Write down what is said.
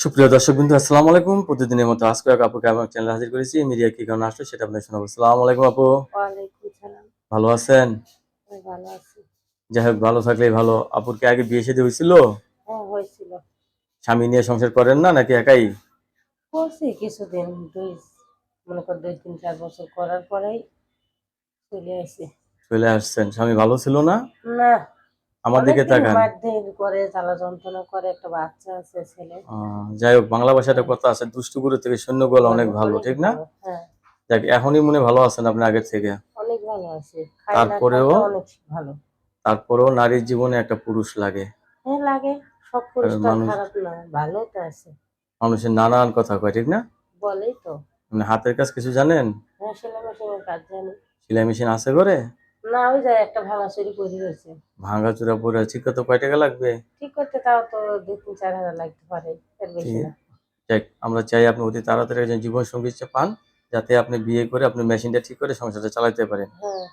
সুপ্রিয় দর্শকবৃন্দ, আসসালামু আলাইকুম। প্রতিদিনের মতো আজকে এক আপুকে আমার চ্যানেলে হাজির করেছি। মিডিয়া কি কারণে আসলো সেটা আপনাদের শোনাবো। আসসালামু আলাইকুম আপু, ওয়ালাইকুম সালাম। ভালো আছেন? আমি ভালো আছি। যাই হোক, ভালো থাকলেই ভালো। আপুর কি আগে বিয়ে শাদী হয়েছিল? হ্যাঁ, হয়েছিল। স্বামী নিয়ে সংসার করেন না নাকি একাই? করছি কিছুদিন, মনে কর 2, 3, 4 বছর করার পরেই চলে আসি। চলে আসছেন? স্বামী ভালো ছিল না? না, আমার দিকে অনেকদিন তাকান। মারধর করে, জ্বালা যন্ত্রণা করে, একটা বাচ্চা আছে, ছেলে। যাই হোক, বাংলা ভাষায় একটা হ্যাঁ, কথা আছে, দুষ্টু গরু থেকে শূন্য গোয়াল অনেক ভালো, অনেক ঠিক না? ভালো। হ্যাঁ, যাক, এখনই মনে ভালো আছেন আপনি আগের থেকে। অনেক ভালো আছে। খাই না তারপরেও খাইতে অনেক ভালো। তারপরেও নারীর জীবনে একটা পুরুষ লাগে। হ্যাঁ, লাগে। সব কারণ পুরস্কার মানুষ খারাপ না, ভালো তো আছে। মানুষের নানান কথা কয়, ঠিক না? বলেই তো। মানে হাতের কাজ কিছু জানেন? হ্যাঁ, সেলাই মেশিনের কাজ জানি। সেলাই মেশিন আছে ঘরে? না, ওই যায় একটা ভাঙাচুরি করে রয়েছে। ভাঙাচোরা পড়ে ঠিক করতে কয় টাকা লাগবে? ঠিক করতে তাও তো 2, 3, 4 হাজার লাগতে পারে, এর বেশি ঠিক, না। যাক, আমরা চাই আপনি অতি তাড়াতাড়ি একজন জীবন সঙ্গী পান, যাতে আপনি বিয়ে করে আপনি মেশিনটা ঠিক করে সংসারটা চালাতে পারেন। হ্যাঁ,